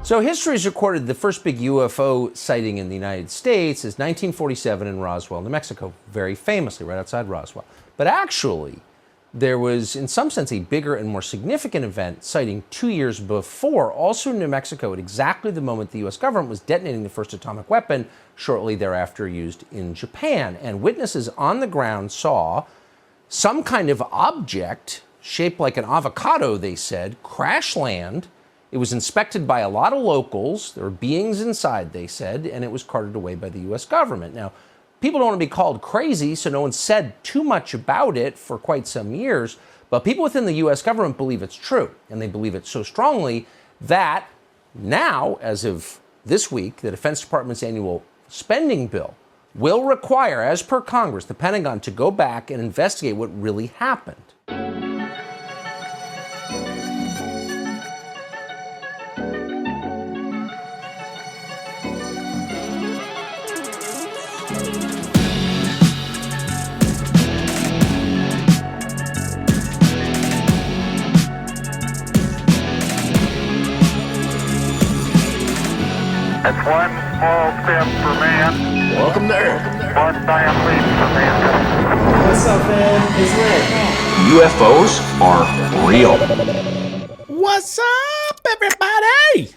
So history has recorded the first big UFO sighting in the United States is 1947 in Roswell, New Mexico, very famously right outside Roswell. But actually, there was, in some sense, a bigger and more significant event sighting 2 years before, also in New Mexico, at exactly the moment the U.S. government was detonating the first atomic weapon, shortly thereafter used in Japan. And witnesses on the ground saw some kind of object shaped like an avocado, they said, crash land. It was inspected by a lot of locals. There were beings inside, they said, and it was carted away by the U.S. government. Now, people don't want to be called crazy, so no one said too much about it for quite some years, but people within the U.S. government believe it's true, and they believe it so strongly that now, as of this week, the Defense Department's annual spending bill will require, as per Congress, the Pentagon to go back and investigate what really happened. It's one small step for man. Welcome to Earth. One giant leap for mankind. What's up, man? It's UFOs are real. What's up, everybody?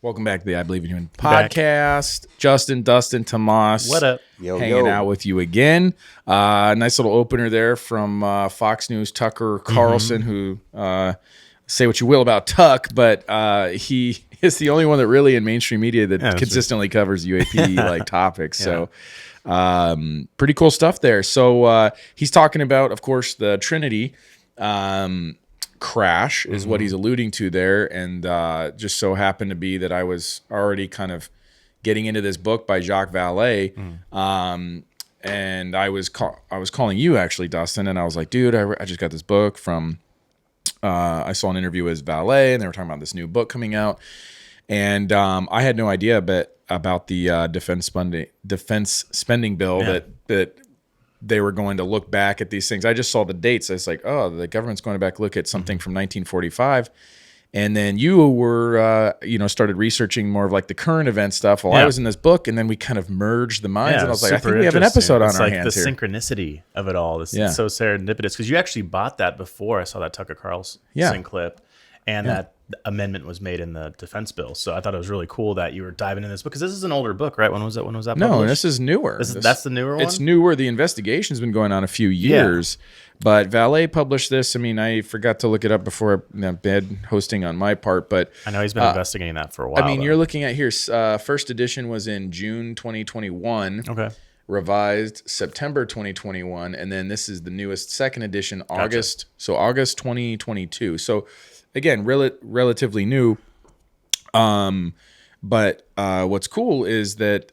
Welcome back to the I Believe in Human podcast. Justin, Dustin, Tomas. What up? Hanging out with you again. Nice little opener there from Fox News, Tucker Carlson, who say what you will about Tuck, but he is the only one that really in mainstream media that consistently covers UAP like topics. So pretty cool stuff there. So he's talking about, of course, the Trinity crash is what he's alluding to there. And just so happened to be that I was already kind of getting into this book by Jacques Valle. And I was calling you actually, Dustin, and I was like, dude, I just got this book from I saw an interview with Valle, and they were talking about this new book coming out, and I had no idea about the defense spending bill that they were going to look back at these things. I just saw the dates. I was like, oh, the government's going to back look at something from 1945. And then you were, started researching more of like the current event stuff while I was in this book, and then we kind of merged the minds. And I was like, I think we have an episode on our hands here. It's like the synchronicity of it all. It's so serendipitous because you actually bought that before I saw that Tucker Carlson clip, and that amendment was made in the defense bill. So I thought it was really cool that you were diving in this book because this is an older book, right? When was that published? No, this is newer. That's the newer one? It's newer. The investigation's been going on a few years. But Valle published this. I mean, I forgot to look it up before bad hosting on my part, but I know he's been investigating that for a while. I mean, you're looking at here. First edition was in June 2021. Okay. Revised September 2021, and then this is the newest second edition, August. So August 2022. So again, relatively new. But what's cool is that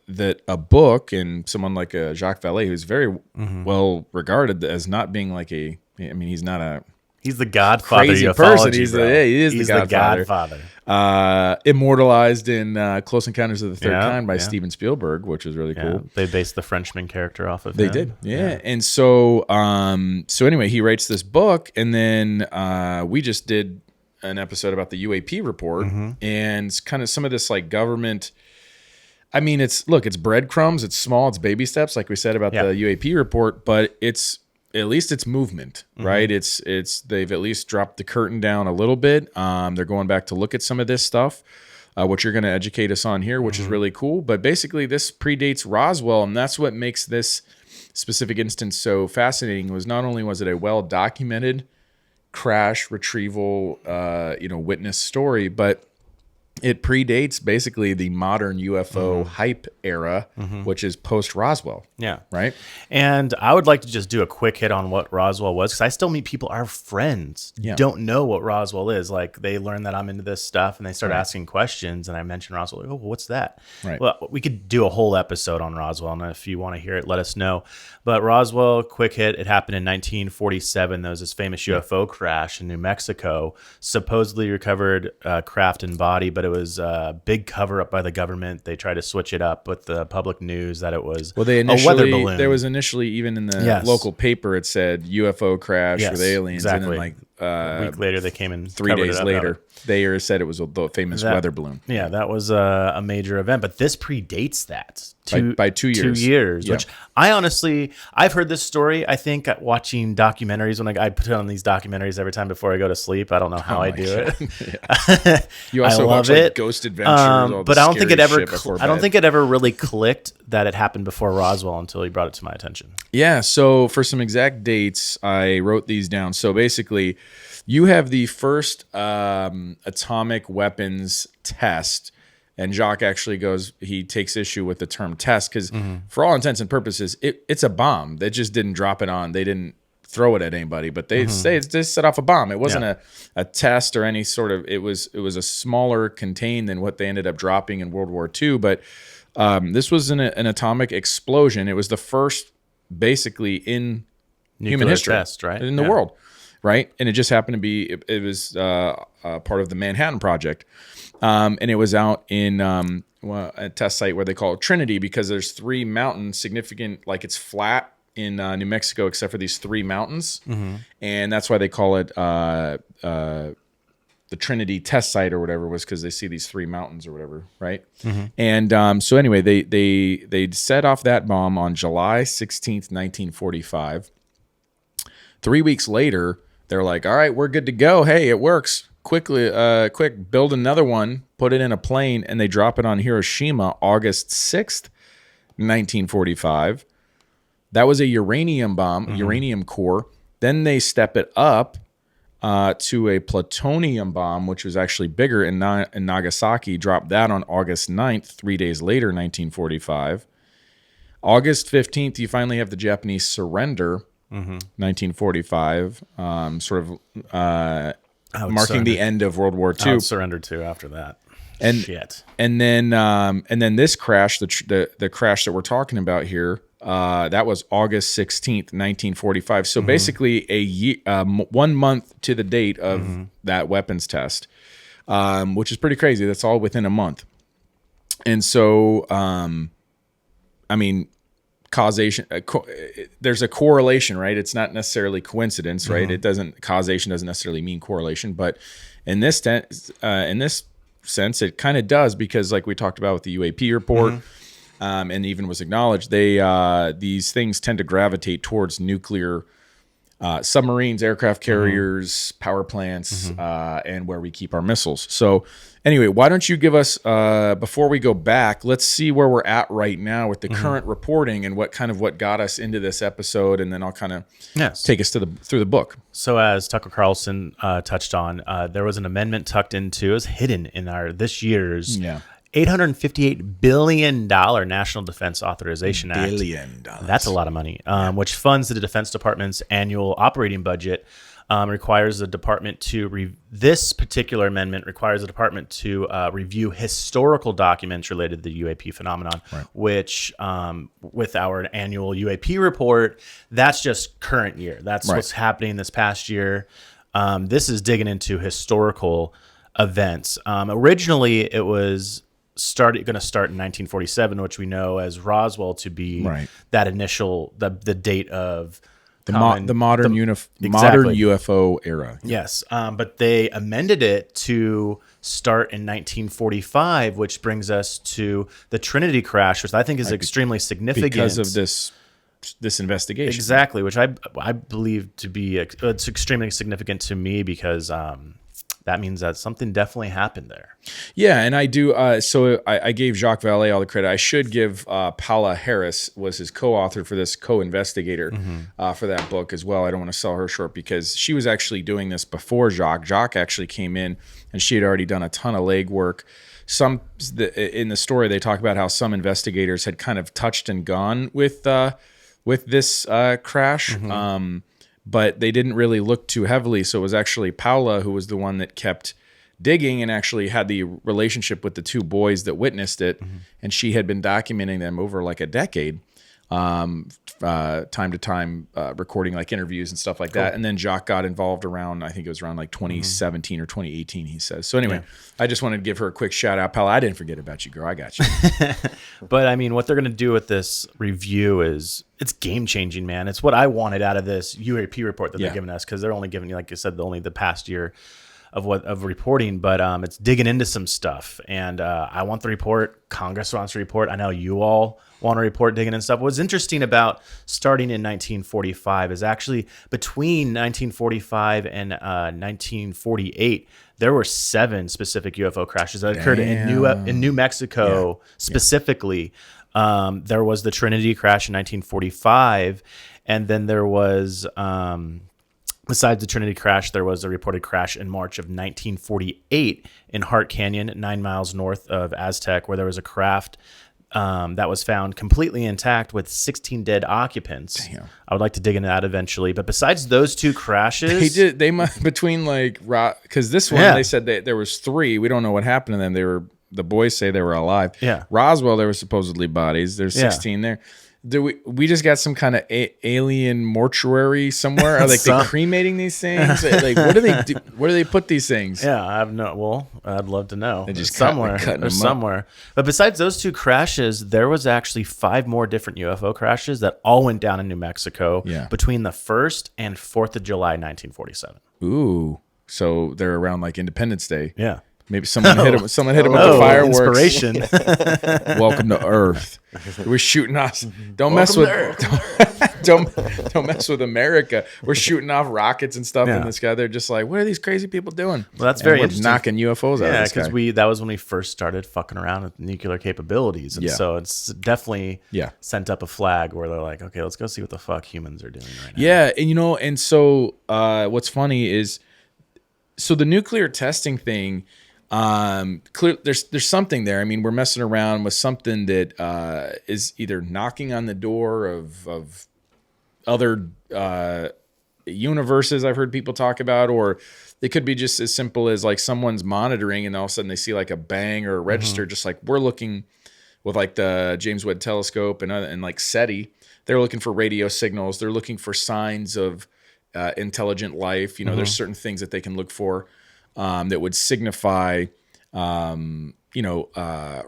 that a book and someone like Jacques Valle, who's very well regarded as not being like he's the godfather crazy of person. He is the godfather. Immortalized in Close Encounters of the Third Kind by Steven Spielberg, which is really cool. They based the Frenchman character off of him. They did, yeah. And so anyway, he writes this book, and then we just did an episode about the UAP report and kind of some of this like government. I mean, it's breadcrumbs. It's small. It's baby steps, like we said about the UAP report, but it's at least it's movement, right? It's they've at least dropped the curtain down a little bit. They're going back to look at some of this stuff, which you're going to educate us on here, which is really cool. But basically, this predates Roswell, and that's what makes this specific instance so fascinating. Was not only was it a well documented crash retrieval witness story, but it predates basically the modern UFO hype era, which is post Roswell. Yeah. Right. And I would like to just do a quick hit on what Roswell was, because I still meet people, our friends don't know what Roswell is. Like, they learn that I'm into this stuff and they start asking questions, and I mention Roswell. Like, oh, well, what's that? Right. Well, we could do a whole episode on Roswell, and if you want to hear it, let us know. But Roswell, quick hit, it happened in 1947. There was this famous UFO crash in New Mexico, supposedly recovered craft and body, but it was a big cover up by the government. They tried to switch it up with the public news that it was a weather balloon. There was initially, even in the local paper, it said UFO crash with aliens. Exactly. And then a week later, they came in 3 days later. They said it was the famous weather balloon. Yeah, that was a major event, but this predates that by 2 years. 2 years, Yeah. which I've heard this story, I think, watching documentaries. When I put on these documentaries every time before I go to sleep. I don't know how I do it. You also I watch love like it. Ghost Adventures, all the but I don't think it scary ever. shit before I don't bed. think it ever really clicked that it happened before Roswell until he brought it to my attention. Yeah, so for some exact dates, I wrote these down. So basically, you have the first atomic weapons test, and Jacques actually he takes issue with the term test because for all intents and purposes, it's a bomb. They just didn't drop it on. They didn't throw it at anybody, but they set off a bomb. It wasn't a test or any sort of, it was a smaller contain than what they ended up dropping in World War II, but this was an atomic explosion. It was the first basically in human history test, right? in the world, right? And it just happened to be it was part of the Manhattan Project, and it was out in a test site where they call it Trinity because there's 3 mountains significant, like it's flat in New Mexico except for these 3 mountains, and that's why they call it the Trinity test site or whatever, was because they see these 3 mountains or whatever, right? And so anyway, they set off that bomb on July 16th, 1945. 3 weeks later, they're like, all right, we're good to go. Hey, it works. Quick, build another one, put it in a plane, and they drop it on Hiroshima August 6th, 1945. That was a uranium bomb, uranium core. Then they step it up to a plutonium bomb, which was actually bigger in Nagasaki, dropped that on August 9th, 3 days later, 1945. August 15th, you finally have the Japanese surrender, 1945, sort of marking the end of World War II. Surrendered to after that. And Shit. and then this crash, the crash that we're talking about here, that was August 16th, 1945. So basically a year, 1 month to the date of that weapons test, which is pretty crazy. That's all within a month. And so, I mean, causation, there's a correlation, right? It's not necessarily coincidence, right? Causation doesn't necessarily mean correlation, but in this sense, it kind of does, because like we talked about with the UAP report, and even was acknowledged, these things tend to gravitate towards nuclear submarines, aircraft carriers, power plants, and where we keep our missiles. So anyway, why don't you give us, before we go back, let's see where we're at right now with the current reporting and what got us into this episode, and then I'll kind of take us through the book. So as Tucker Carlson touched on, there was an amendment tucked into, it was hidden in this year's $858 billion National Defense Authorization Act. That's a lot of money, which funds the Defense Department's annual operating budget. Requires the department to this particular amendment requires the department to review historical documents related to the UAP phenomenon, which with our annual UAP report, that's just current year. That's what's happening this past year. This is digging into historical events. Originally, it was going to start in 1947, which we know as Roswell to be that initial the date of the modern UFO era. Yes, but they amended it to start in 1945, which brings us to the Trinity crash, which I think is extremely significant because of this investigation. Exactly, which I believe to be it's extremely significant to me because that means that something definitely happened there. Yeah, and I do. So I gave Jacques Valle all the credit. I should give Paula Harris was his co-author for this, co-investigator for that book as well. I don't want to sell her short because she was actually doing this before Jacques. Jacques actually came in and she had already done a ton of legwork. In the story, they talk about how some investigators had kind of touched and gone with this crash. But they didn't really look too heavily. So it was actually Paula who was the one that kept digging and actually had the relationship with the 2 boys that witnessed it. And she had been documenting them over like a decade. time to time, recording like interviews and stuff like that. And then Jacques got involved around, I think it was around like 2017 or 2018, he says. So anyway, I just wanted to give her a quick shout out. Pal, I didn't forget about you, girl. I got you. But I mean, what they're going to do with this review is it's game changing, man. It's what I wanted out of this UAP report that they're giving us, because they're only giving you, like you said, only the past year of reporting, but it's digging into some stuff. And I want the report. Congress wants a report. I know you all want a report digging into stuff. What's interesting about starting in 1945 is actually between 1945 and 1948, there were 7 specific UFO crashes that occurred in New Mexico specifically. There was the Trinity crash in 1945, and then there was besides the Trinity crash, there was a reported crash in March of 1948 in Hart Canyon, 9 miles north of Aztec, where there was a craft that was found completely intact with 16 dead occupants. Damn. I would like to dig into that eventually. But besides those 2 crashes, they must between like because this one they said that there was 3. We don't know what happened to them. The boys say they were alive. Yeah. Roswell, there were supposedly bodies. There's 16 there. Do we just got some kind of alien mortuary somewhere? Are like they cremating these things? Like what do they do? Where do they put these things? Yeah, I have no. Well, I'd love to know. They just somewhere. There's somewhere. But besides those 2 crashes, there was actually 5 more different UFO crashes that all went down in New Mexico between the 1st and 4th of July, 1947. Ooh, so they're around like Independence Day. Yeah. Maybe someone hit him. Someone hit him with the fireworks. Inspiration. Welcome to Earth. We're shooting us. Don't mess with. Don't mess with America. We're shooting off rockets and stuff in the sky. They're just like, what are these crazy people doing? Well, that's very interesting. Knocking UFOs out of the sky. Yeah, because that was when we first started fucking around with nuclear capabilities, and so it's definitely sent up a flag where they're like, okay, let's go see what the fuck humans are doing right now. Yeah, and so what's funny is, so the nuclear testing thing. There's something there. I mean, we're messing around with something that is either knocking on the door of other universes I've heard people talk about, or it could be just as simple as like someone's monitoring and all of a sudden they see like a bang or a register, just like we're looking with like the James Webb Telescope and like SETI. They're looking for radio signals. They're looking for signs of intelligent life. There's certain things that they can look for. That would signify,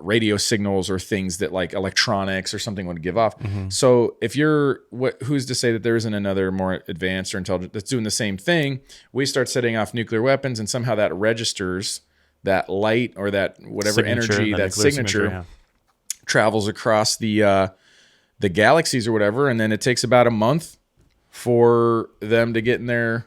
radio signals or things that like electronics or something would give off. So if who's to say that there isn't another more advanced or intelligent that's doing the same thing? We start setting off nuclear weapons, and somehow that registers that light or that whatever signature, energy, that signature travels across the galaxies or whatever, and then it takes about a month for them to get in their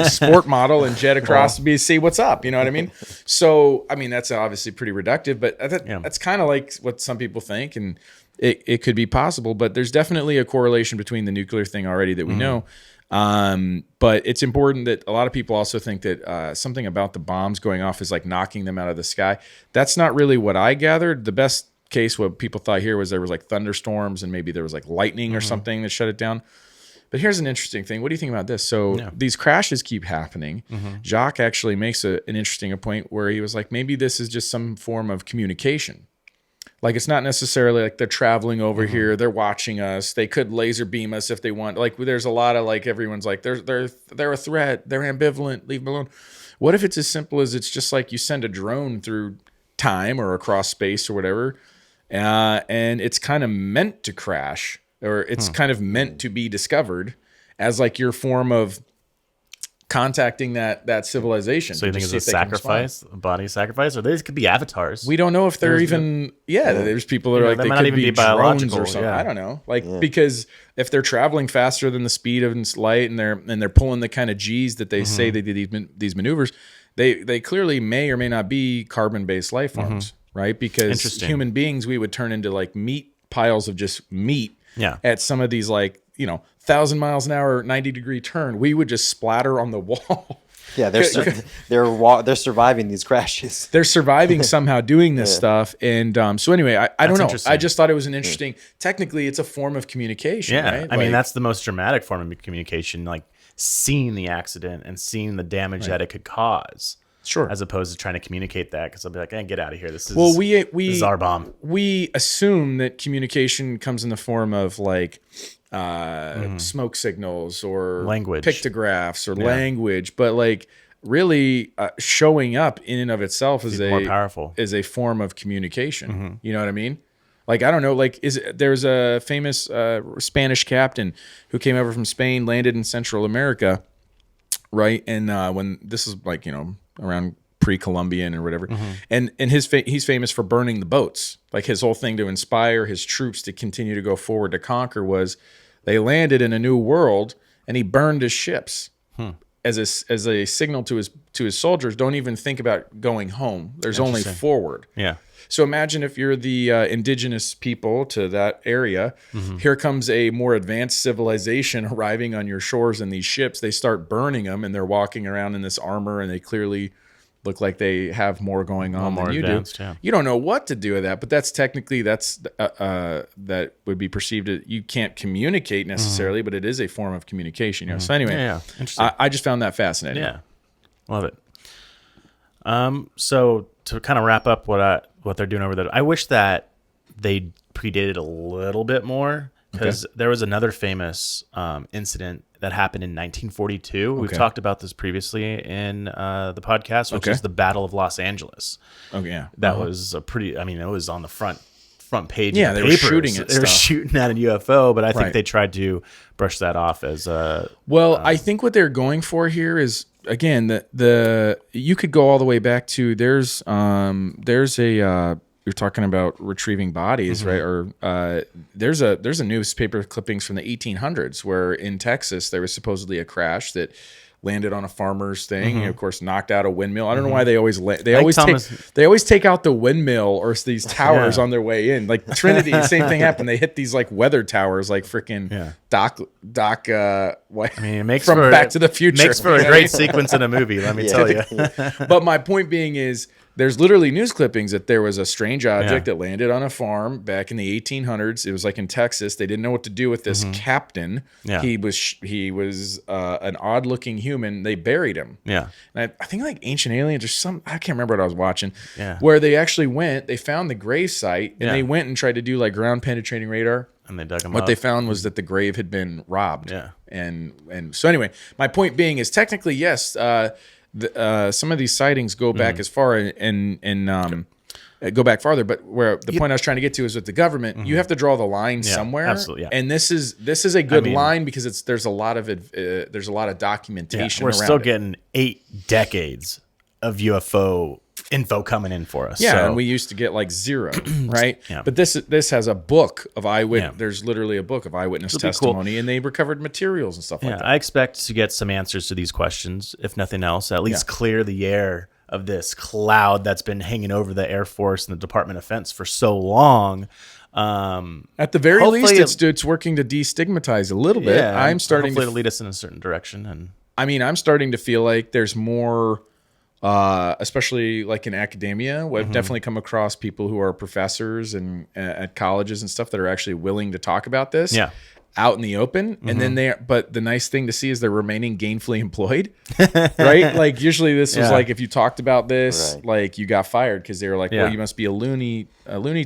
sport model and jet across to see what's up. You know what I mean? So, I mean, that's obviously pretty reductive, but that's kind of like what some people think, and it could be possible, but there's definitely a correlation between the nuclear thing already that we know. But it's important that a lot of people also think that something about the bombs going off is like knocking them out of the sky. That's not really what I gathered. The best case, what people thought here was there was like thunderstorms and maybe there was like lightning or something that shut it down. But here's an interesting thing. What do you think about this? So these crashes keep happening. Jacques actually makes an interesting point where he was like, maybe this is just some form of communication. Like it's not necessarily like they're traveling over here. They're watching us. They could laser beam us if they want. Like there's a lot of like everyone's like they're a threat. They're ambivalent. Leave them alone. What if it's as simple as it's just like you send a drone through time or across space or whatever, and it's kind of meant to crash. Or it's kind of meant to be discovered as like your form of contacting that civilization. So you think it's a sacrifice, a body sacrifice, or these could be avatars? We don't know if they're even. There's people that are like they could be biological or something. I don't know, because if they're traveling faster than the speed of light and they're pulling the kind of G's that they say they did these maneuvers, they clearly may or may not be carbon-based life forms, right? Because human beings, we would turn into like meat piles of just meat. At some of these 1,000 miles an hour, 90-degree turn, we would just splatter on the wall. Yeah, they're surviving these crashes. They're surviving somehow doing this stuff. And so anyway, I don't know. I just thought it was an interesting. Technically, it's a form of communication. Yeah, right? I mean that's the most dramatic form of communication, like seeing the accident and seeing the damage that it could cause. Sure. As opposed to trying to communicate that, because I'll be like, hey, get out of here. This is we this is our bomb. We assume that communication comes in the form of like smoke signals or Language. pictographs or language, but like really showing up in and of itself is more powerful. Is a form of communication. You know what I mean? Like, I don't know, like there's a famous Spanish captain who came over from Spain, landed in Central America, right? And when this is like, around pre-Columbian or whatever, and he's famous for burning the boats. Like his whole thing to inspire his troops to continue to go forward to conquer was they landed in a new world, and he burned his ships as a signal to his soldiers. Don't even think about going home. There's only forward. Yeah. So imagine if you're the indigenous people to that area. Here comes a more advanced civilization arriving on your shores in these ships. They start burning them, and they're walking around in this armor, and they clearly look like they have more going on than you do. Yeah. You don't know what to do with that, but that's technically that would be perceived as you can't communicate necessarily, but it is a form of communication. So anyway, Interesting. I just found that fascinating. Yeah, love it. So to kind of wrap up what they're doing over there, I wish that they predated a little bit more, because there was another famous incident that happened in 1942. We've talked about this previously in the podcast, which is the Battle of Los Angeles. Oh yeah, that was a pretty. I mean, it was on the front page. Yeah, of the they were shooting it. They were shooting at a UFO, but I think they tried to brush that off as a. Well, I think what they're going for here is, again, the you could go all the way back to there's a you're talking about retrieving bodies, right? Or there's a newspaper clippings from the 1800s where in Texas there was supposedly a crash that landed on a farmer's thing, and of course knocked out a windmill. I don't know why they always take out the windmill or these towers on their way in. Like Trinity, same thing happened. They hit these like weather towers, like freaking Doc. What? I mean, it makes from for Back to the Future. Makes for a great sequence in a movie. Let me tell you. But my point being is, there's literally news clippings that there was a strange object that landed on a farm back in the 1800s. It was like in Texas. They didn't know what to do with this captain. Yeah. He was an odd looking human. They buried him. Yeah. And I think like Ancient Aliens or some, I can't remember what I was watching. Yeah. Where they actually went, they found the grave site, and they went and tried to do like ground penetrating radar. And they dug him up. What they found was that the grave had been robbed. Yeah. And so anyway, my point being is technically, yes, some of these sightings go back as far and go back farther, but where the point I was trying to get to is with the government, you have to draw the line somewhere. Absolutely, and this is a good line because there's a lot of documentation. We're still it. Getting 8 decades of UFO info coming in for us. Yeah, and we used to get like 0, right? But this has a book of eyewitness. Yeah. There's literally a book of eyewitness testimony, and they recovered materials and stuff like that. I expect to get some answers to these questions, if nothing else. At least clear the air of this cloud that's been hanging over the Air Force and the Department of Defense for so long. At the very least, it's working to destigmatize a little bit. I'm starting to lead us in a certain direction, and I'm starting to feel like there's more. Especially like in academia, I've definitely come across people who are professors and at colleges and stuff that are actually willing to talk about this out in the open. And then but the nice thing to see is they're remaining gainfully employed, right? Like usually this was like, if you talked about this, like you got fired because they were like, well, you must be a Looney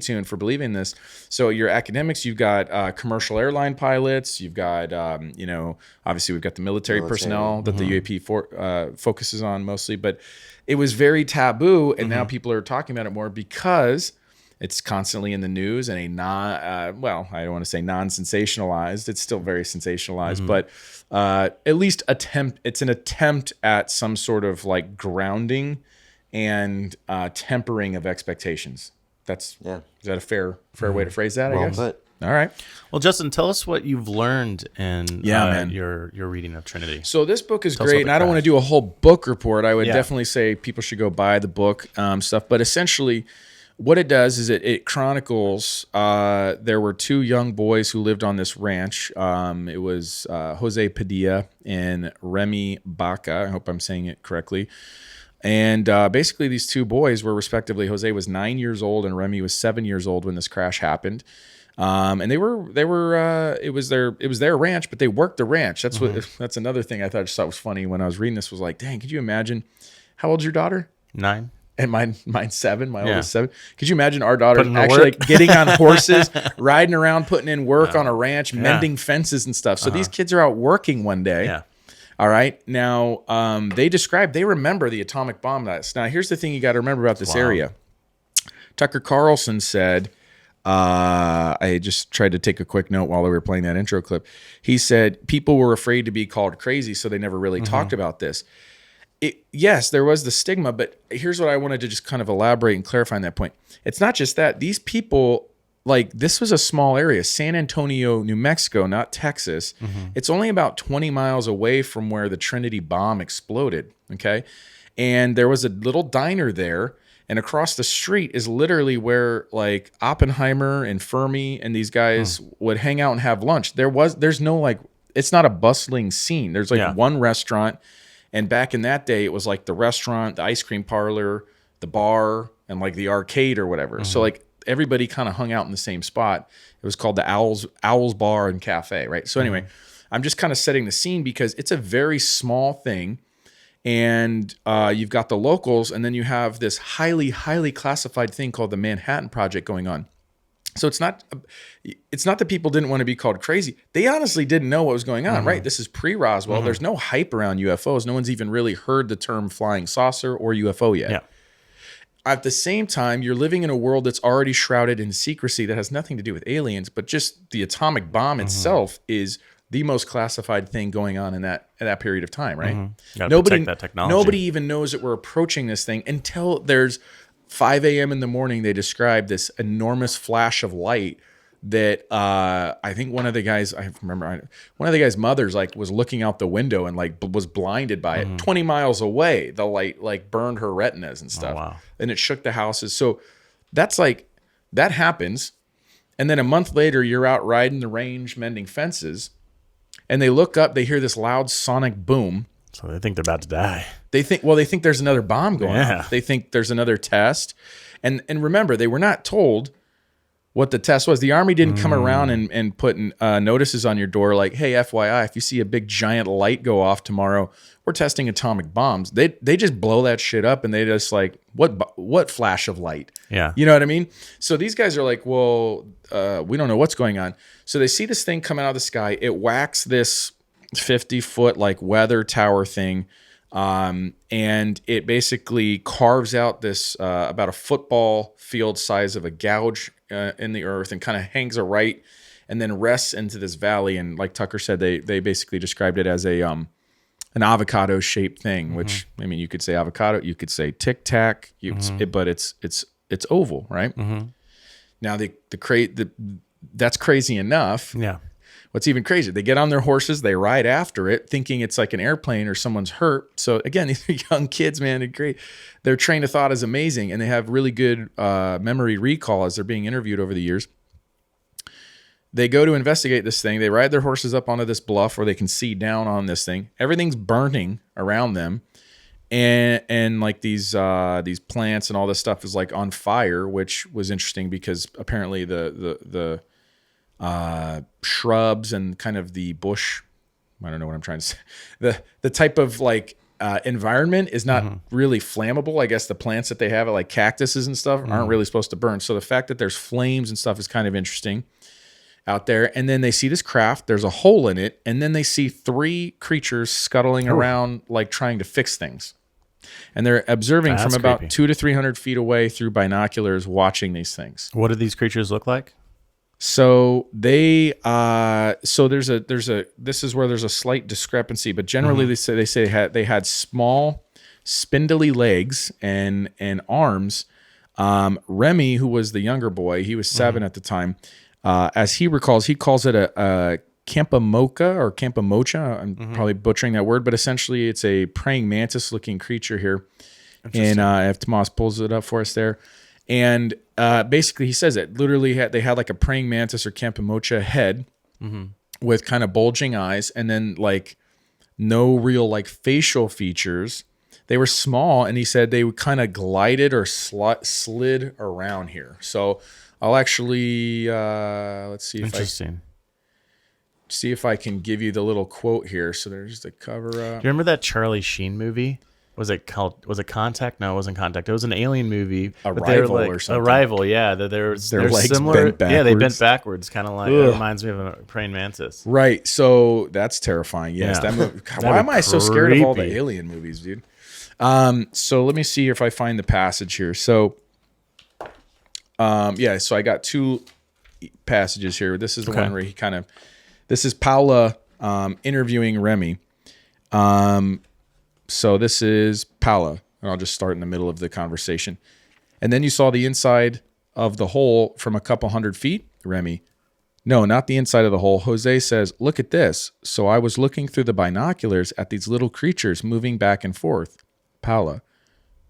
Tune for believing this. So your academics, you've got commercial airline pilots, you've got, obviously we've got the military personnel that the UAP focuses on mostly, but it was very taboo. And now people are talking about it more because it's constantly in the news and I don't want to say non-sensationalized. It's still very sensationalized, but at least it's an attempt at some sort of like grounding and tempering of expectations. Is that a fair way to phrase that? I guess. Put. All right. Well, Justin, tell us what you've learned in your reading of Trinity. So this book is great, and I don't want to do a whole book report. I would definitely say people should go buy the book stuff. But essentially, what it does is it chronicles there were 2 young boys who lived on this ranch. It was Jose Padilla and Remy Baca. I hope I'm saying it correctly. And basically, these 2 boys were respectively, Jose was 9 years old and Remy was 7 years old when this crash happened. And they were it was their ranch, but they worked the ranch. That's another thing I thought was funny when I was reading this was like, dang, could you imagine How old's your daughter? 9. And mine's 7. My Yeah. oldest 7. Could you imagine our daughter Putting in actually work. getting on horses, riding around, putting in work on a ranch, mending fences and stuff? So these kids are out working one day. Yeah. All right. Now, they remember the atomic bomb nest. Now, here's the thing you got to remember about this area. Tucker Carlson said, I just tried to take a quick note while we were playing that intro clip. He said people were afraid to be called crazy, so they never really talked about this. Yes, there was the stigma, but here's what I wanted to just kind of elaborate and clarify on that point. It's not just that. These people, like, this was a small area, San Antonio, New Mexico, not Texas. It's only about 20 miles away from where the Trinity bomb exploded, okay? And there was a little diner there, and across the street is literally where, like, Oppenheimer and Fermi and these guys would hang out and have lunch. There's no, like, it's not a bustling scene. There's, like, one restaurant. And back in that day, it was like the restaurant, the ice cream parlor, the bar, and like the arcade or whatever. So like everybody kind of hung out in the same spot. It was called the Owls Bar and Cafe, right? So anyway, I'm just kind of setting the scene because it's a very small thing. And you've got the locals, and then you have this highly, highly classified thing called the Manhattan Project going on. So it's not that people didn't want to be called crazy. They honestly didn't know what was going on, right? This is pre-Roswell. There's no hype around UFOs. No one's even really heard the term flying saucer or UFO yet. Yeah. At the same time, you're living in a world that's already shrouded in secrecy that has nothing to do with aliens, but just the atomic bomb itself is the most classified thing going on in that period of time, right? Gotta protect that technology. Nobody even knows that we're approaching this thing until there's 5 a.m. in the morning. They describe this enormous flash of light that I think one of the guys' mothers like was looking out the window and like was blinded by it. 20 miles away, the light like burned her retinas and stuff. Oh, wow. And it shook the houses. So that's like, that happens. And then a month later, you're out riding the range, mending fences, and they look up, they hear this loud sonic boom. So they think they're about to die. They think there's another bomb going on. They think there's another test. And remember, they were not told what the test was. The Army didn't come around and put notices on your door like, hey, FYI, if you see a big giant light go off tomorrow, we're testing atomic bombs. They just blow that shit up, and they just like, what flash of light? Yeah. You know what I mean? So these guys are like, well, we don't know what's going on. So they see this thing coming out of the sky. It whacks this 50-foot like weather tower thing, and it basically carves out this about a football field size of a gouge in the earth and kind of hangs a right and then rests into this valley. And like Tucker said, they basically described it as an avocado shaped thing, which, I mean, you could say avocado, you could say tic tac, but it's oval, right? Now that's crazy enough. Yeah. What's even crazier, they get on their horses, they ride after it, thinking it's like an airplane or someone's hurt. So again, these are young kids, man. They're great. Their train of thought is amazing, and they have really good memory recall as they're being interviewed over the years. They go to investigate this thing. They ride their horses up onto this bluff where they can see down on this thing. Everything's burning around them, and like these plants and all this stuff is like on fire, which was interesting because apparently the shrubs and kind of the bush, I don't know what I'm trying to say, the type of like environment is not really flammable. I guess the plants that they have, like cactuses and stuff, aren't really supposed to burn. So the fact that there's flames and stuff is kind of interesting out there. And then they see this craft, there's a hole in it, and then they see 3 creatures scuttling around like trying to fix things. And they're observing from about creepy. 200 to 300 feet away through binoculars, watching these things. What do these creatures look like? So they, there's a, this is where there's a slight discrepancy, but generally they say they had small, spindly legs and arms. Remy, who was the younger boy, he was 7 at the time. As he recalls, he calls it a Campamocha or Campamocha. I'm probably butchering that word, but essentially it's a praying mantis looking creature here. And if Tomas pulls it up for us there. And basically, he says it literally they had like a praying mantis or Campamocha head with kind of bulging eyes, and then like no real like facial features. They were small, and he said they kind of glided or slid around here. So I'll actually let's see if I can give you the little quote here. So there's the cover up. Do you remember that Charlie Sheen movie? Was it called? Was it Contact? No, it wasn't Contact. It was an alien movie. Arrival or something. Arrival, yeah. Their legs similar. bent Yeah, they backwards. bent backwards, kind of like. It reminds me of a praying mantis. Right. So that's terrifying. Yes. Yeah. That movie. God, That'd why be am I so scared of all the creepy. alien movies, dude? So let me see if I find the passage here. So, so I got two passages here. This is the one where he this is Paula interviewing Remy. So this is Paula, and I'll just start in the middle of the conversation. And then you saw the inside of the hole from a couple 100 feet, Remy. No, not the inside of the hole. Jose says, look at this. So I was looking through the binoculars at these little creatures moving back and forth. Paula.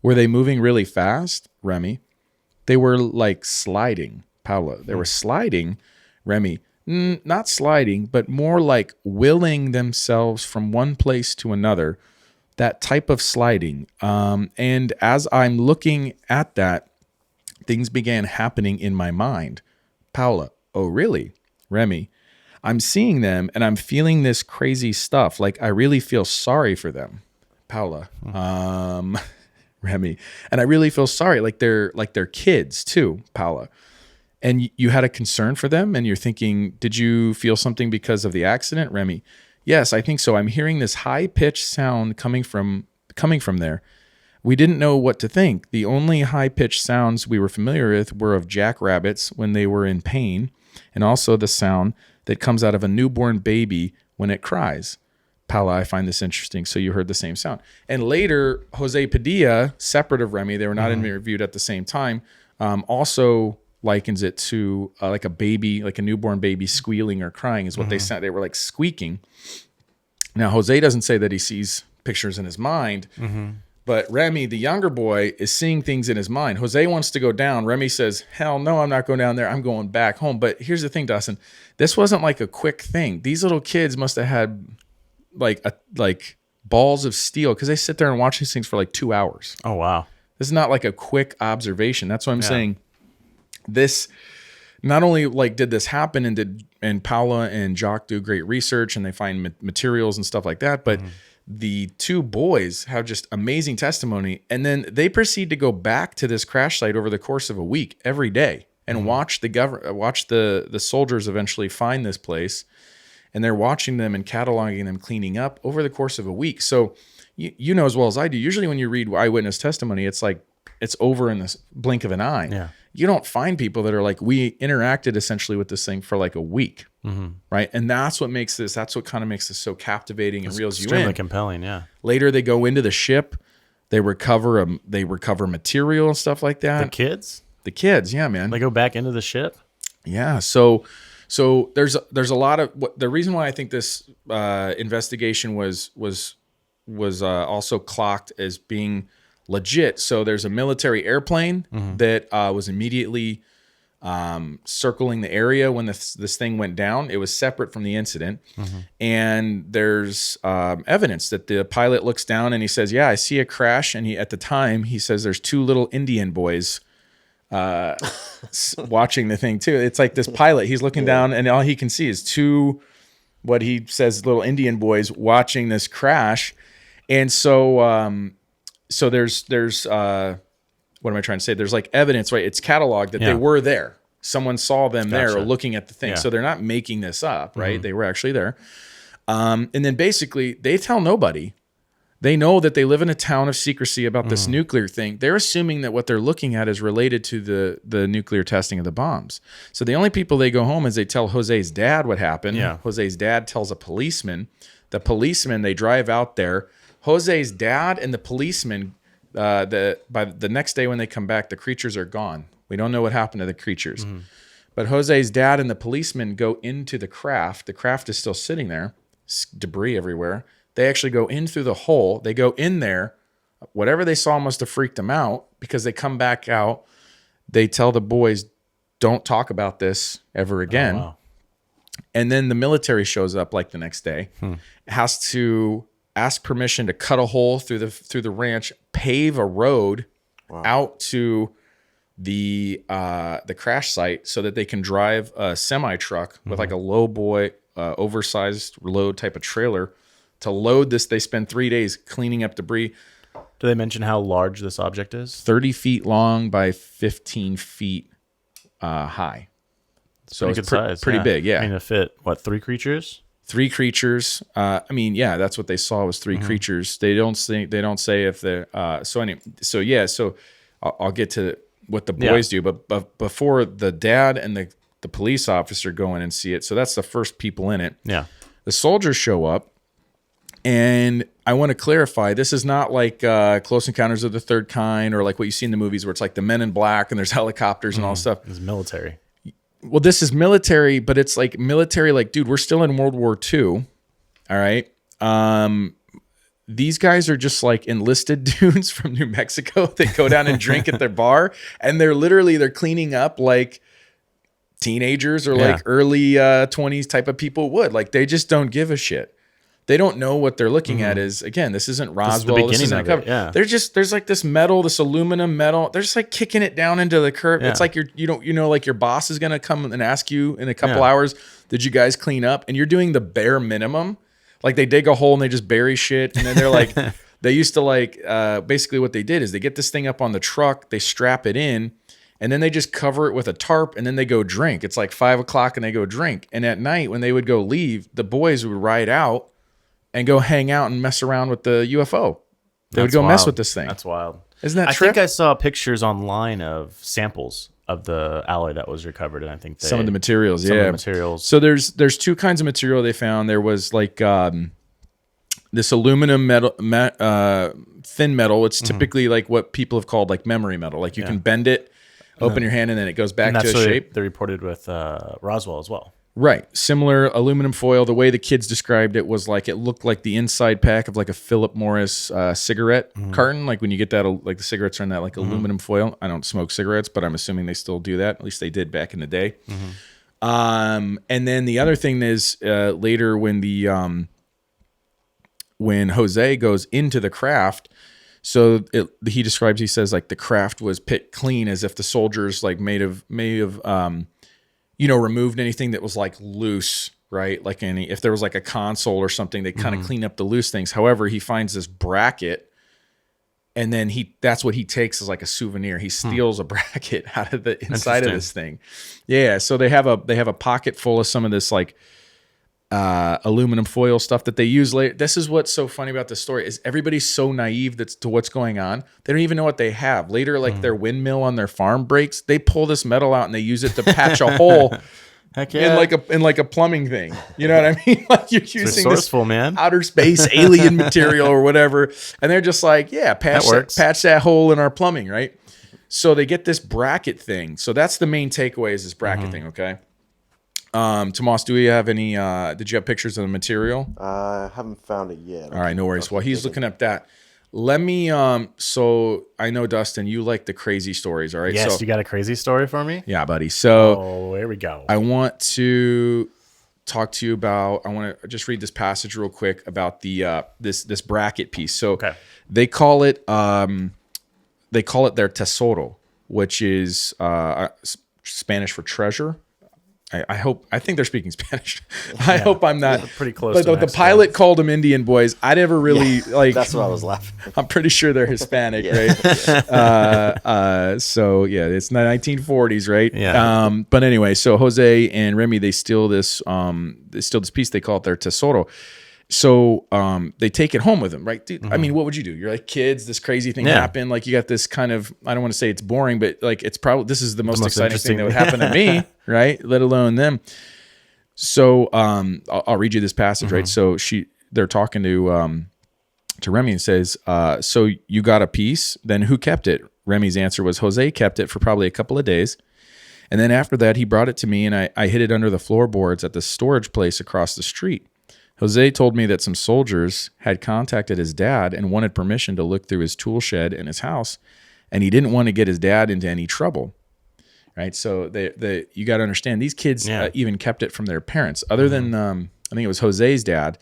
Were they moving really fast, Remy? They were like sliding, Paula. They were sliding, Remy. Not sliding, but more like willing themselves from one place to another. That type of sliding. And as I'm looking at that, things began happening in my mind. Paula. Oh, really? Remy. I'm seeing them and I'm feeling this crazy stuff. Like I really feel sorry for them. Paula. Remy. And I really feel sorry. Like they're kids too, Paula. And you had a concern for them and you're thinking, did you feel something because of the accident, Remy? Yes, I think so. I'm hearing this high-pitched sound coming from there. We didn't know what to think. The only high-pitched sounds we were familiar with were of jackrabbits when they were in pain, and also the sound that comes out of a newborn baby when it cries. Paula, I find this interesting. So you heard the same sound. And later, Jose Padilla, separate of Remy, they were not interviewed at the same time, also likens it to like a baby, like a newborn baby squealing or crying is what they said. They were like squeaking. Now, Jose doesn't say that he sees pictures in his mind, but Remy, the younger boy, is seeing things in his mind. Jose wants to go down. Remy says, hell no, I'm not going down there. I'm going back home. But here's the thing, Dustin. This wasn't like a quick thing. These little kids must have had like balls of steel because they sit there and watch these things for like 2 hours. Oh, wow. This is not like a quick observation. That's what I'm saying. This not only like did this happen and Paula and Jacques do great research and they find materials and stuff like that, but the two boys have just amazing testimony. And then they proceed to go back to this crash site over the course of a week every day and watch the soldiers eventually find this place. And they're watching them and cataloging them cleaning up over the course of a week. So you know as well as I do, usually when you read eyewitness testimony, it's like it's over in the blink of an eye. Yeah. You don't find people that are like, we interacted essentially with this thing for like a week, right? And that's what makes this, that's what kind of makes this so captivating and reels you in. Extremely compelling, yeah. Later, they go into the ship, they recover material and stuff like that. The kids, yeah, man. They go back into the ship? Yeah, so there's a lot of the reason why I think this investigation was also clocked as being legit. So there's a military airplane that was immediately circling the area when this thing went down. It was separate from the incident. And there's evidence that the pilot looks down and he says, yeah, I see a crash. And at the time he says there's two little Indian boys watching the thing too. It's like this pilot, he's looking down and all he can see is two, what he says, little Indian boys watching this crash. And so there's what am I trying to say? There's like evidence, right? It's cataloged that they were there. Someone saw them there looking at the thing. So they're not making this up, right? They were actually there. And then basically they tell nobody. They know that they live in a town of secrecy about this nuclear thing. They're assuming that what they're looking at is related to the nuclear testing of the bombs. So the only people they go home is they tell Jose's dad what happened. Yeah. Jose's dad tells a policeman. The policeman, they drive out there. Jose's dad and the policeman, by the next day when they come back, the creatures are gone. We don't know what happened to the creatures. But Jose's dad and the policeman go into the craft. The craft is still sitting there, debris everywhere. They actually go in through the hole. They go in there. Whatever they saw must have freaked them out because they come back out. They tell the boys, don't talk about this ever again. Oh, wow. And then the military shows up like the next day, has to ask permission to cut a hole through the ranch, pave a road out to the crash site so that they can drive a semi truck with like a low boy, oversized load type of trailer to load this. They spend 3 days cleaning up debris. Do they mention how large this object is? 30 feet long by 15 feet high. So Pretty it's good size. pretty big, yeah. I mean, to fit, what, 3 creatures? 3 creatures. I mean, yeah, that's what they saw was 3 creatures. They don't say if they're so I'll get to what the boys do, but before the dad and the police officer go in and see it, so that's the first people in it. Yeah. The soldiers show up, and I want to clarify, this is not like Close Encounters of the Third Kind or like what you see in the movies where it's like the Men in Black and there's helicopters and all this stuff. It's military. Well, this is military, but it's like military, like, dude, we're still in World War II. All right. These guys are just like enlisted dudes from New Mexico. They go down and drink at their bar, and they're cleaning up like teenagers or like early 20s type of people would. Like, they just don't give a shit. They don't know what they're looking at is, again, this isn't Roswell. This isn't a cover. Yeah. There's like this metal, this aluminum metal. They're just like kicking it down into the curb. Yeah. It's like like your boss is going to come and ask you in a couple hours, did you guys clean up? And you're doing the bare minimum. Like, they dig a hole and they just bury shit. And then they're like, they used to like, basically what they did is they get this thing up on the truck, they strap it in, and then they just cover it with a tarp, and then they go drink. It's like 5 o'clock and they go drink. And at night when they would go leave, the boys would ride out and go hang out and mess around with the UFO. They would go mess with this thing. That's wild. Isn't that I trip? think I saw pictures online of samples of the alloy that was recovered, and I think Some of the materials, some of the materials. So there's 2 kinds of material they found. There was like this aluminum metal, thin metal. It's typically like what people have called like memory metal. Like you can bend it, open your hand, and then it goes back to a shape. They reported with Roswell as well. Right. Similar aluminum foil. The way the kids described it was like it looked like the inside pack of like a Philip Morris cigarette carton. Like when you get that, like the cigarettes are in that like aluminum foil. I don't smoke cigarettes, but I'm assuming they still do that. At least they did back in the day. And then the other thing is later when when Jose goes into the craft, so he describes, he says like the craft was picked clean as if the soldiers like may have removed anything that was like loose, right? Like if there was like a console or something, they kind of clean up the loose things. However, he finds this bracket, and then that's what he takes as like a souvenir. He steals a bracket out of the inside of this thing. Yeah. So they have a pocket full of some of this like aluminum foil stuff that they use later. This is what's so funny about this story is everybody's so naive to what's going on. They don't even know what they have. Later, like their windmill on their farm breaks, they pull this metal out and they use it to patch a hole Heck yeah. in like a plumbing thing. You know what I mean? Like you're using resourceful, man. outer space alien material or whatever, and they're just like, yeah, patch that hole in our plumbing, right? So they get this bracket thing. So that's the main takeaway is this bracket thing. Okay. Tomas, do we have any? Did you have pictures of the material? I haven't found it yet. All right, no worries. While he's looking up that, let me. So I know Dustin, you like the crazy stories, all right? Yes, so, you got a crazy story for me? Yeah, buddy. So here we go. I want to talk to you about. I want to just read this passage real quick about the this bracket piece. So they call it their tesoro, which is Spanish for treasure. I think they're speaking Spanish. I hope I'm not pretty close. But the pilot called them Indian boys. I never really like. That's what I was laughing. I'm pretty sure they're Hispanic, right? So yeah, it's the 1940s, right? Yeah. But anyway, so Jose and Remy, they steal this piece. They call it their tesoro. So they take it home with them, right? Dude, I mean, what would you do? You're like kids, this crazy thing happened. Like you got this kind of, I don't want to say it's boring, but like it's probably, this is the most exciting thing that would happen to me, right? Let alone them. So I'll read you this passage, right? So they're talking to Remy and says, so you got a piece, then who kept it? Remy's answer was Jose kept it for probably a couple of days. And then after that, he brought it to me and I hid it under the floorboards at the storage place across the street. Jose told me that some soldiers had contacted his dad and wanted permission to look through his tool shed in his house, and he didn't want to get his dad into any trouble. Right? So you got to understand, these kids even kept it from their parents. Other than, I think it was Jose's dad,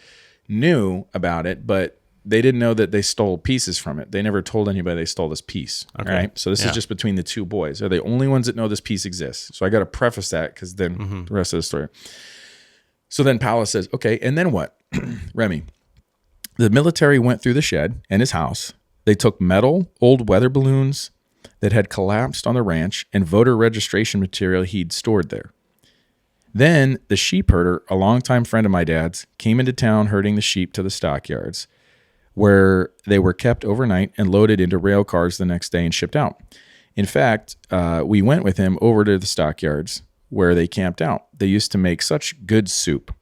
knew about it, but they didn't know that they stole pieces from it. They never told anybody they stole this piece. Okay. Right? So this is just between the two boys. They're the only ones that know this piece exists. So I got to preface that because then the rest of the story. So then Paula says, okay, and then what? Remy, the military went through the shed and his house. They took metal, old weather balloons that had collapsed on the ranch, and voter registration material he'd stored there. Then the sheep herder, a longtime friend of my dad's, came into town herding the sheep to the stockyards, where they were kept overnight and loaded into rail cars the next day and shipped out. In fact, we went with him over to the stockyards where they camped out. They used to make such good soup.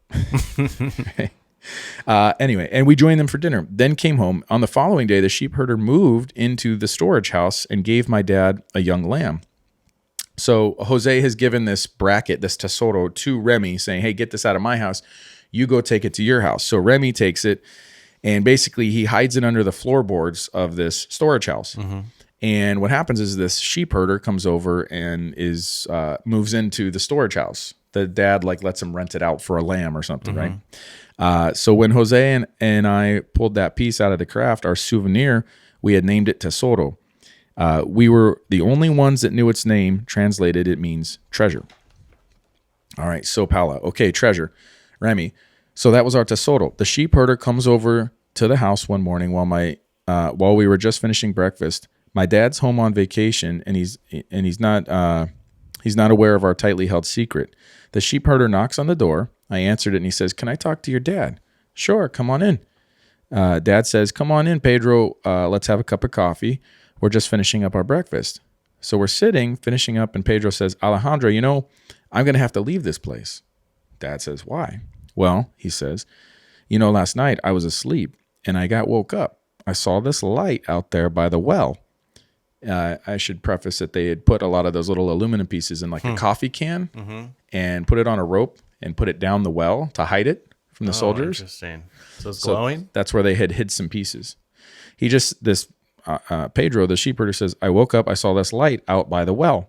Anyway, and we joined them for dinner, then came home. On the following day, the sheep herder moved into the storage house and gave my dad a young lamb. So Jose has given this bracket, this tesoro, to Remy, saying, hey, get this out of my house. You go take it to your house. So Remy takes it, and basically he hides it under the floorboards of this storage house. Mm-hmm. And what happens is this sheep herder comes over and moves into the storage house. The dad lets him rent it out for a lamb or something, mm-hmm. right? So when Jose and I pulled that piece out of the craft, our souvenir, we had named it Tesoro. We were the only ones that knew its name. Translated, it means treasure. All right, so Paula, okay, treasure. Remy, so that was our Tesoro. The sheep herder comes over to the house one morning while we were just finishing breakfast. My dad's home on vacation, and he's not aware of our tightly held secret. The sheep herder knocks on the door. I answered it, and he says, "Can I talk to your dad?" "Sure, come on in." Dad says, "Come on in, Pedro. Let's have a cup of coffee. We're just finishing up our breakfast." So we're sitting, finishing up, and Pedro says, "Alejandro, I'm going to have to leave this place." Dad says, "Why?" "Well," he says, last night I was asleep, and I got woke up. I saw this light out there by the well." I should preface that they had put a lot of those little aluminum pieces in a coffee can mm-hmm. and put it on a rope and put it down the well to hide it from the soldiers. Interesting. So it's glowing? So that's where they had hid some pieces. Pedro, the sheep herder, says, "I woke up, I saw this light out by the well.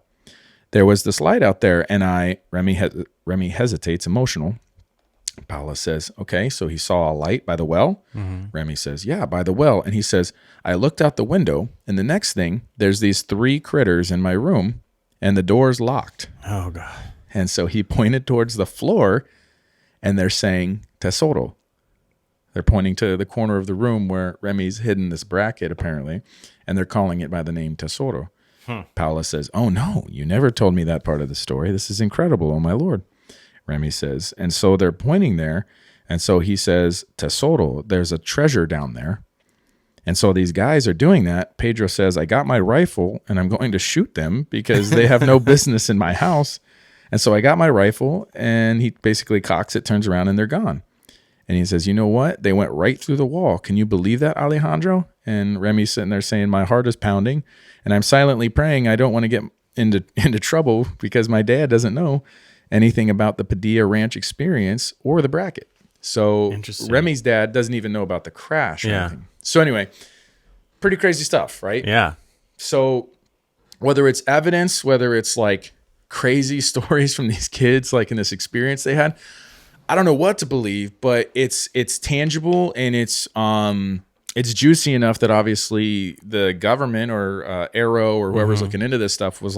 There was this light out there, and Remy hesitates, emotional. Paula says, "Okay, so he saw a light by the well?" Mm-hmm. Remy says, "Yeah, by the well." And he says, "I looked out the window, and the next thing, there's these 3 critters in my room, and the door's locked." Oh, God. And so he pointed towards the floor, and they're saying, "Tesoro." They're pointing to the corner of the room where Remy's hidden this bracket, apparently, and they're calling it by the name Tesoro. Paula says, "Oh, no, you never told me that part of the story. This is incredible, oh my Lord." Remy says, and so they're pointing there, and so he says, "Tesoro, there's a treasure down there." And so these guys are doing that. Pedro says, "I got my rifle, and I'm going to shoot them because they have no business in my house." And so I got my rifle, and he basically cocks it, turns around, and they're gone. And he says, "You know what? They went right through the wall. Can you believe that, Alejandro?" And Remy's sitting there saying, "My heart is pounding, and I'm silently praying I don't want to get into trouble because my dad doesn't know anything about the Padilla Ranch experience or the bracket." So Remy's dad doesn't even know about the crash or anything. So anyway, pretty crazy stuff, right? Yeah. So whether it's evidence, whether it's crazy stories from these kids, in this experience they had, I don't know what to believe, but it's tangible, and it's juicy enough that obviously the government or Arrow or whoever's looking into this stuff was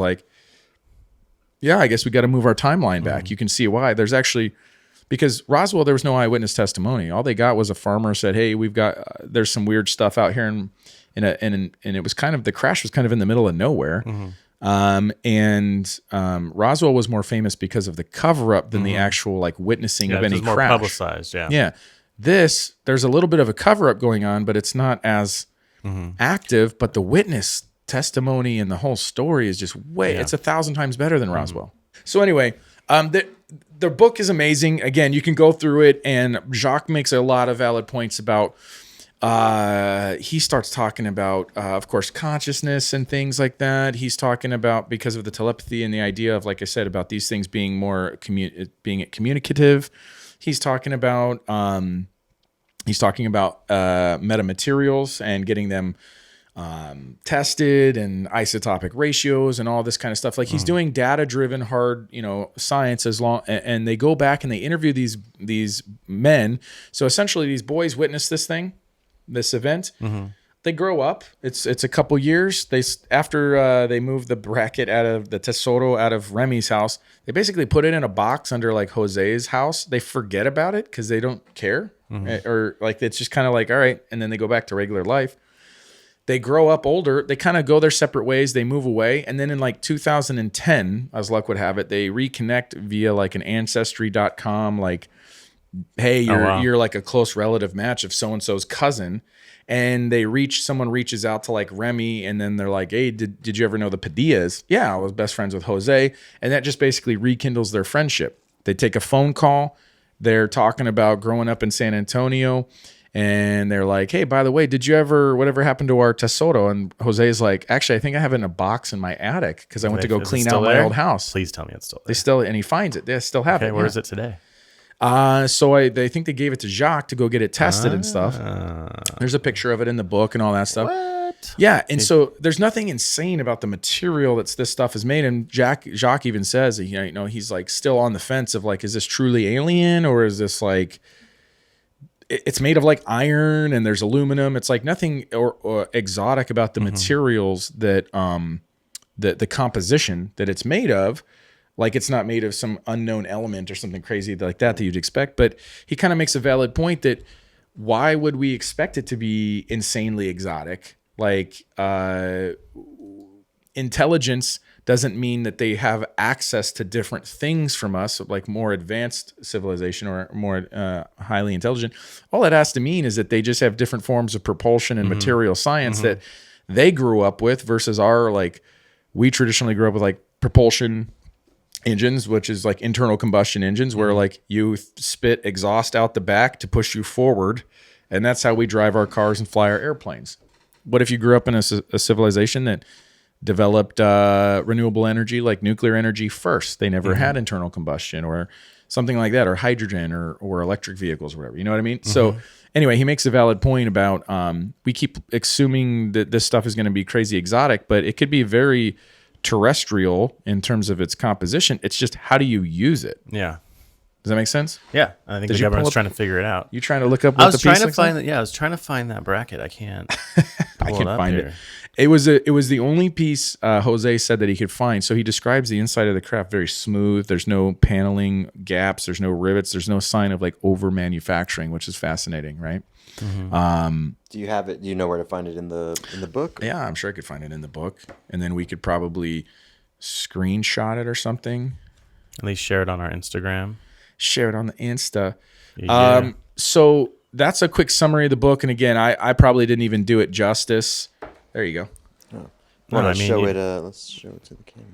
yeah, I guess we got to move our timeline back. Mm-hmm. You can see why. There's actually, because Roswell, there was no eyewitness testimony. All they got was a farmer said, "Hey, we've got there's some weird stuff out here," and it was the crash was kind of in the middle of nowhere. Mm-hmm. Roswell was more famous because of the cover up than the actual witnessing of any crash. More publicized, yeah. Yeah, there's a little bit of a cover up going on, but it's not as active. But the witness testimony and the whole story is just it's 1,000 times better than Roswell. So anyway, the book is amazing. Again, you can go through it, and Jacques makes a lot of valid points about he starts talking about of course consciousness and things like that. He's talking about, because of the telepathy and the idea of, like I said, about these things being more being communicative. He's talking about metamaterials and getting them tested, and isotopic ratios and all this kind of stuff. He's doing data-driven hard, science, and they go back and they interview these men. So essentially these boys witness this event. Mm-hmm. They grow up. It's a couple years. After they move the bracket out of the Tesoro out of Remy's house, they basically put it in a box under Jose's house. They forget about it because they don't care. Mm-hmm. Or it's just kind of all right. And then they go back to regular life. They grow up older. They kind of go their separate ways. They move away. And then in like 2010, as luck would have it, they reconnect via like an ancestry.com, like, hey, you're like a close relative match of so-and-so's cousin. And someone reaches out to like Remy, and then they're like, hey, did you ever know the Padillas? Yeah, I was best friends with Jose. And that just basically rekindles their friendship. They take a phone call. They're talking about growing up in San Antonio. And they're like, hey, by the way, whatever happened to our tesoro? And Jose's like, actually, I think I have it in a box in my attic because I went to go clean out my old house. Please tell me it's still there. And he finds it. They still have it. Where is it today? So they think they gave it to Jacques to go get it tested and stuff. There's a picture of it in the book and all that stuff. What? Yeah, and so there's nothing insane about the material this stuff is made. And Jacques even says, he's like still on the fence of like, is this truly alien, or is this like, it's made of like iron and there's aluminum. It's like nothing or exotic about the materials that the composition that it's made of. Like it's not made of some unknown element or something crazy like that you'd expect. But he kind of makes a valid point that why would we expect it to be insanely exotic? Like intelligence doesn't mean that they have access to different things from us, like more advanced civilization or more highly intelligent. All it has to mean is that they just have different forms of propulsion and material science that they grew up with versus we traditionally grew up with like propulsion engines, which is like internal combustion engines, where like you spit exhaust out the back to push you forward. And that's how we drive our cars and fly our airplanes. What if you grew up in a civilization that developed renewable energy like nuclear energy first? They never had internal combustion or something like that, or hydrogen or electric vehicles or whatever. You know what I mean? So anyway, he makes a valid point about we keep assuming that this stuff is going to be crazy exotic, but it could be very terrestrial in terms of its composition. It's just how do you use it? Yeah. Does that make sense? Yeah. I think the government's trying to figure it out. You trying to look up what the piece looks like? I was trying to find that bracket. I can't. I can't find it. It was the only piece Jose said that he could find. So he describes the inside of the craft very smooth. There's no paneling gaps. There's no rivets. There's no sign of like over manufacturing, which is fascinating, right? Do you have it? Do you know where to find it in the book? Yeah, I'm sure I could find it in the book, and then we could probably screenshot it or something. At least share it on our Instagram. Share it on the Insta. Yeah. So that's a quick summary of the book. And again, I probably didn't even do it justice. There you go. Let's show it to the camera.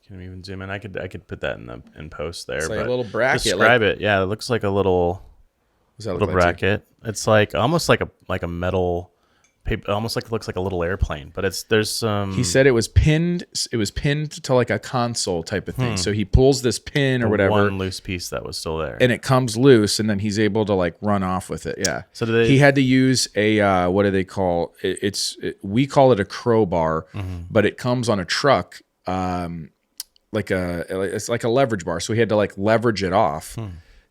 Can we even zoom in? I could put that in post there. It's like but a little bracket. Describe it. Yeah, it looks like a little bracket. It's like almost like a metal paper, almost like it looks like a little airplane, but there's some. He said it was pinned to like a console type of thing. So he pulls this pin or whatever, one loose piece that was still there, and it comes loose, and then he's able to like run off with it. Yeah. So he had to use a what do they call it? We call it a crowbar, but it comes on a truck, it's like a leverage bar. So he had to like leverage it off.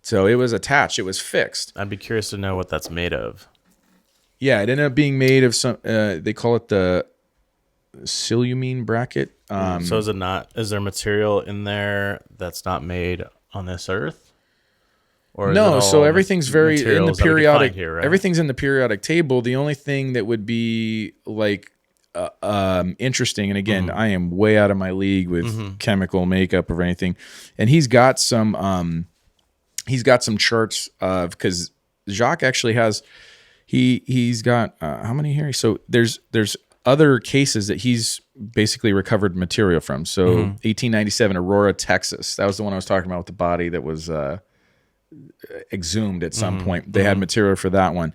So it was attached. It was fixed. I'd be curious to know what that's made of. Yeah, it ended up being made of some. They call it the silumine bracket. So is it not? Is there material in there that's not made on this Earth? Or no. So everything's very in the periodic. Here, right? Everything's in the periodic table. The only thing that would be like interesting, and again, I am way out of my league with chemical makeup or anything. And he's got some charts of, because Jacques actually has. He's got how many here? So there's other cases that he's basically recovered material from. So 1897, Aurora, Texas. That was the one I was talking about with the body that was exhumed at some point. They had material for that one.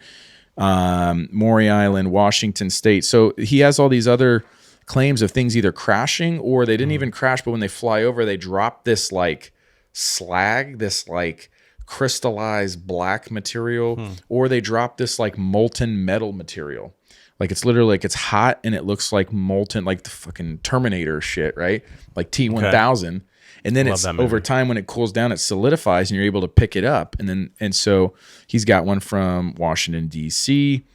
Maury Island, Washington State. So he has all these other claims of things either crashing or they didn't even crash, but when they fly over, they drop this like slag, this like crystallized black material, or they drop this like molten metal material. Like it's literally like it's hot and it looks like molten, like the fucking Terminator shit, right? Like T-1000. Okay. And then it's over time when it cools down, it solidifies and you're able to pick it up. And so he's got one from Washington, D.C.,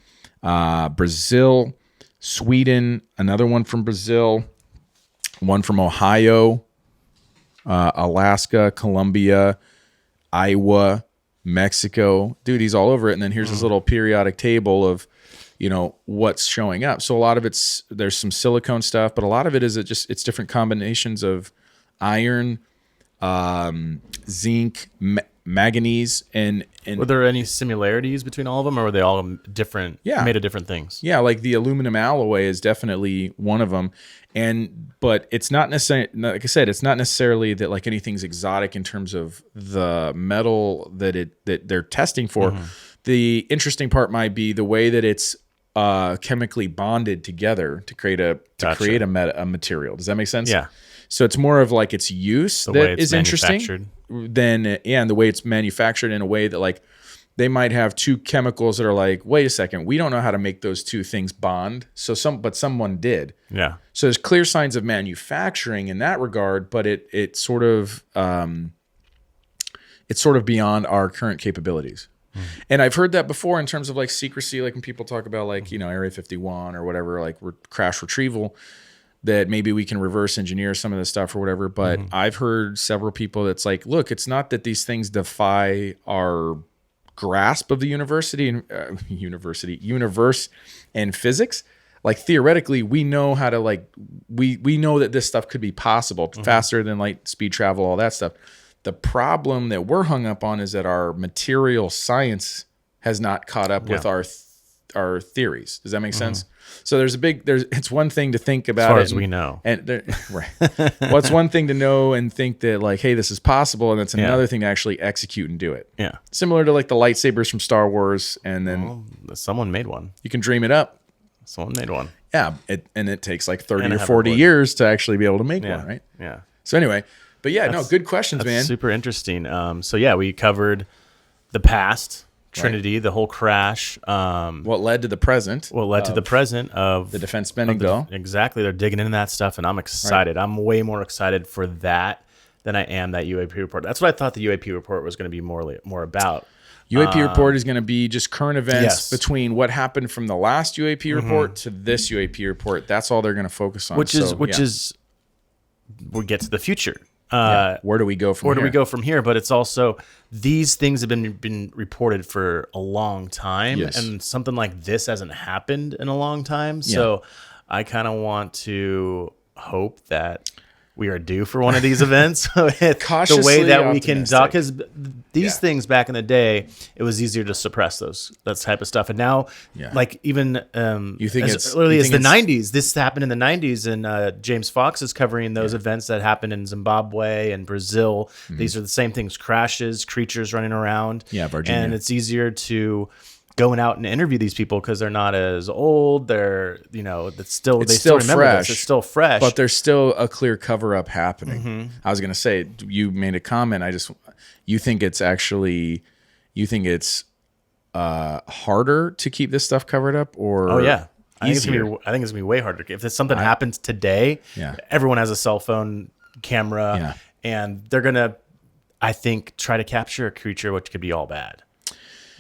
Brazil, Sweden, another one from Brazil, one from Ohio, Alaska, Colombia, Iowa, Mexico. Dude, he's all over it. And then here's this little periodic table of what's showing up. So a lot of there's some silicone stuff, but a lot of it is it's different combinations of iron, zinc, manganese, and Were there any similarities between all of them, or were they all different? Yeah. Made of different things. yeah, like the aluminum alloy is definitely one of them. But it's not necessarily, like I said, it's not necessarily that like anything's exotic in terms of the metal that they're testing for. The interesting part might be the way that it's chemically bonded together to create a material. Does that make sense? Yeah. So it's more of like its use The way that it's is interesting manufactured. than and the way it's manufactured in a way that like they might have two chemicals that are like, wait a second, we don't know how to make those two things bond. But someone did. Yeah. So there's clear signs of manufacturing in that regard, but it's sort of beyond our current capabilities. And I've heard that before in terms of like secrecy, like when people talk about like, Area 51 or whatever, like crash retrieval, that maybe we can reverse engineer some of this stuff or whatever. But I've heard several people that's like, look, it's not that these things defy our grasp of the universe and physics. Like theoretically, we know how to like, we know that this stuff could be possible faster than light speed travel, all that stuff. The problem that we're hung up on is that our material science has not caught up with our theories. Does that make sense? So it's one thing to think about As far it as we know. right. Well, it's one thing to know and think that like, hey, this is possible. And it's another thing to actually execute and do it. Yeah. Similar to like the lightsabers from Star Wars. And then Someone made one. you can dream it up. Someone made one. Yeah. It takes like 30 And a or 40 hoverboard. years to actually be able to make Yeah. one, right? Yeah. So anyway, but yeah, no, good questions, That's man. super interesting. So yeah, we covered the past, Trinity, the whole crash. What led to the present? What led to the present of the defense spending bill? Exactly. They're digging into that stuff, and I'm excited. Right. I'm way more excited for that than I am that UAP report. That's what I thought the UAP report was going to be more about. UAP report is going to be just current events between what happened from the last UAP report to this UAP report. That's all they're going to focus on. Which is we'll get to the future. Where do we go from here? Where do we go from here? But it's also these things have been reported for a long time, and something like this hasn't happened in a long time. So I kind of want to hope that we are due for one of these events. The way that we can dock these things back in the day, it was easier to suppress that type of stuff. And now, like even you think as early as the 90s, this happened in the 90s, and James Fox is covering those events that happened in Zimbabwe and Brazil. These are the same things: crashes, creatures running around. Yeah, Virginia. And it's easier to going out and interview these people because they're not as old. They're they still remember fresh. this. It's still fresh, but there's still a clear cover up happening. I was gonna say, you made a comment. You think it's harder to keep this stuff covered up, or I think it's gonna be way harder. If something happens today, everyone has a cell phone camera, and they're gonna, I think, try to capture a creature, which could be all bad.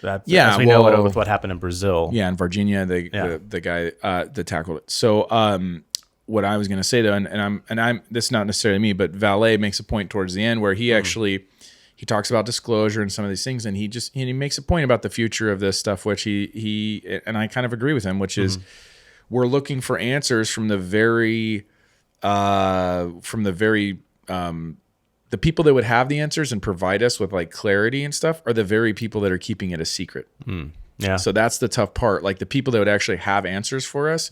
As we know with what happened in Brazil. Yeah, in Virginia, the guy that tackled it. So what I was going to say though, and I'm this is not necessarily me, but Valle makes a point towards the end where he actually he talks about disclosure and some of these things, and he makes a point about the future of this stuff, which he and I kind of agree with him, which is we're looking for answers from the the people that would have the answers and provide us with like clarity and stuff are the very people that are keeping it a secret. Yeah. So that's the tough part. Like the people that would actually have answers for us,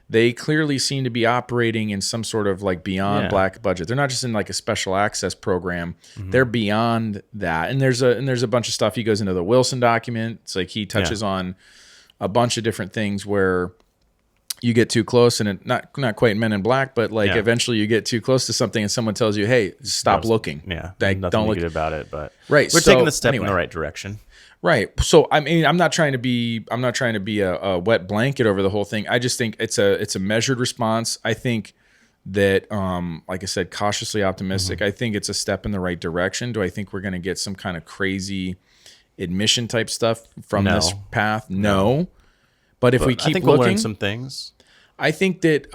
they clearly seem to be operating in some sort of like beyond black budget. They're not just in like a special access program. They're beyond that. And there's a bunch of stuff. He goes into the Wilson document. It's like he touches on a bunch of different things where you get too close, and it not quite Men in Black, but like eventually you get too close to something and someone tells you, hey, stop looking. Yeah. Like, nothing don't look about it, but right. We're taking the step in the right direction. Right. So I mean, I'm not trying to be a wet blanket over the whole thing. I just think it's a measured response. I think that like I said, cautiously optimistic. I think it's a step in the right direction. Do I think we're going to get some kind of crazy admission type stuff from this path? No. But if we keep looking, we'll learn some things. I think that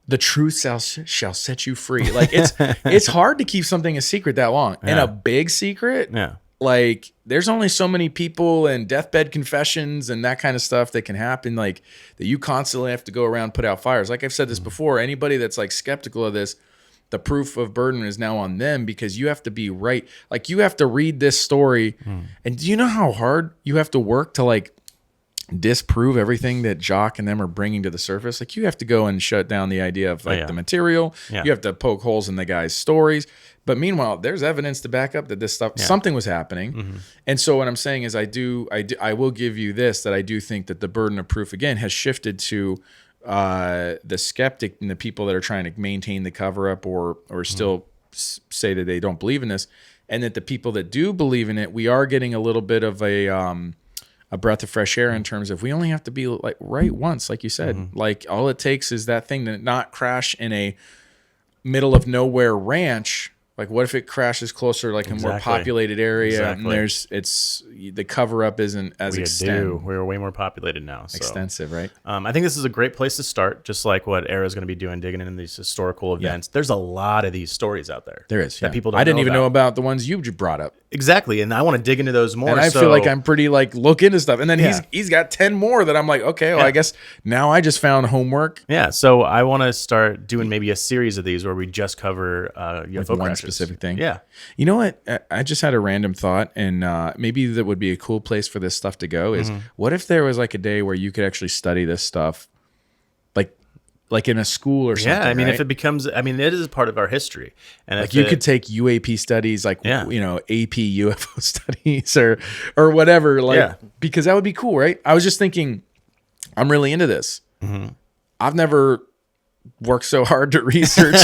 the truth shall set you free. Like it's hard to keep something a secret that long, and a big secret. Yeah, like there's only so many people and deathbed confessions and that kind of stuff that can happen, like that you constantly have to go around and put out fires. Like I've said this before, anybody that's like skeptical of this, the proof of burden is now on them, because you have to be right. Like you have to read this story, and do you know how hard you have to work to like disprove everything that Jacques and them are bringing to the surface? Like you have to go and shut down the idea of like the material. Yeah. You have to poke holes in the guy's stories. But meanwhile, there's evidence to back up that this stuff, something was happening. And so what I'm saying is I will give you this, that I do think that the burden of proof again has shifted to the skeptic and the people that are trying to maintain the cover up or still say that they don't believe in this, and that the people that do believe in it, we are getting a little bit of a breath of fresh air in terms of we only have to be like right once, like you said. Like all it takes is that thing to not crash in a middle of nowhere ranch. Like what if it crashes closer, like a more populated area, and the cover up isn't as extensive. We're way more populated now. So. Extensive, right? I think this is a great place to start, just like what Era's going to be doing, digging into these historical events. There's a lot of these stories out there. There is. That people don't I didn't even about. know about the ones you brought up. Exactly, and I want to dig into those more. And I feel like I'm pretty like look into stuff, and then he's got 10 more that I'm like, okay, well, I guess now I just found homework. Yeah, so I want to start doing maybe a series of these where we just cover UFO one crashes. specific thing. Yeah. You know what? I just had a random thought, and maybe that would be a cool place for this stuff to go. Is what if there was like a day where you could actually study this stuff, like in a school or something? Yeah, I mean, right? if it becomes, I mean, it is a part of our history, and like you could take UAP studies, like AP UFO studies or whatever, because that would be cool, right? I was just thinking, I'm really into this. I've never worked so hard to research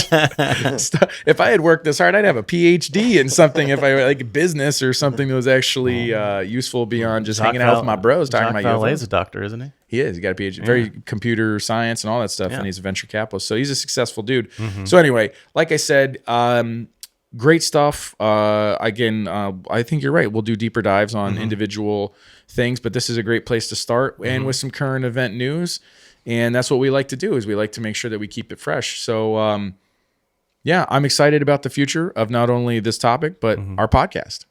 stuff. If I had worked this hard, I'd have a PhD in something. If I like business or something that was actually useful beyond just hanging out with my bros talking about Jacques Valle UFOs. is a doctor, isn't he? He is. He got a PhD, very computer science and all that stuff, and he's a venture capitalist. So he's a successful dude. So anyway, like I said, great stuff. Again, I think you're right. We'll do deeper dives on individual things, but this is a great place to start, and with some current event news. And that's what we like to do, is we like to make sure that we keep it fresh. So, I'm excited about the future of not only this topic, but our podcast.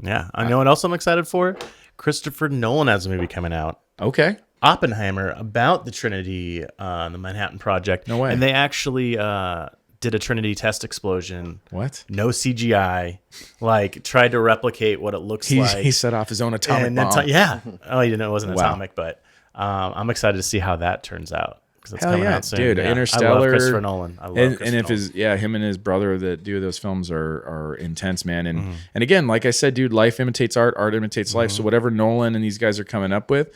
Yeah. I know what else I'm excited for? Christopher Nolan has a movie coming out. Okay. Oppenheimer, about the Trinity, the Manhattan Project. No way. And they actually did a Trinity test explosion. What? No CGI. Like, tried to replicate what it looks like. He set off his own atomic bomb. Oh, you know, it wasn't atomic, but I'm excited to see how that turns out. Because it's coming out soon. Dude, yeah. Interstellar. I love Christopher Nolan. Him and his brother that do those films are intense, man. And again, like I said, dude, life imitates art, art imitates life. So whatever Nolan and these guys are coming up with,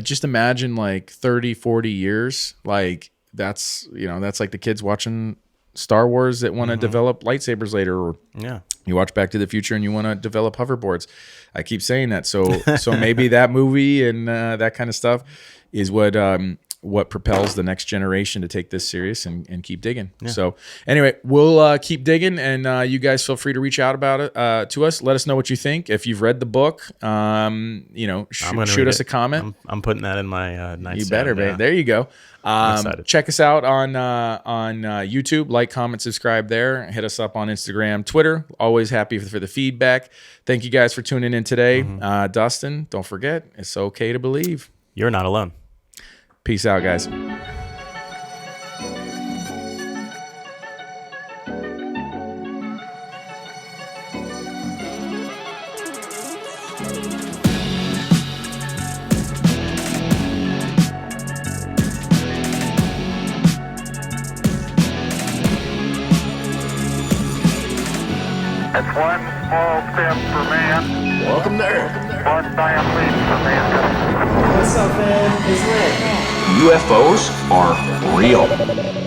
just imagine like 30, 40 years. Like that's like the kids watching Star Wars that want to develop lightsabers later, or you watch Back to the Future and you want to develop hoverboards. I keep saying that. So maybe that movie and that kind of stuff is what propels the next generation to take this serious and keep digging. Yeah. So anyway, we'll keep digging, and you guys feel free to reach out about it to us. Let us know what you think. If you've read the book, shoot us a comment. I'm putting that in my nightstand. You better, man. There you go. Check us out on YouTube. Like, comment, subscribe there. Hit us up on Instagram, Twitter. Always happy for the feedback. Thank you guys for tuning in today. Dustin, don't forget, it's okay to believe. You're not alone. Peace out, guys. It's one small step for man, Welcome to Earth. one giant leap for mankind. What's up, man? It's Rick. UFOs are real.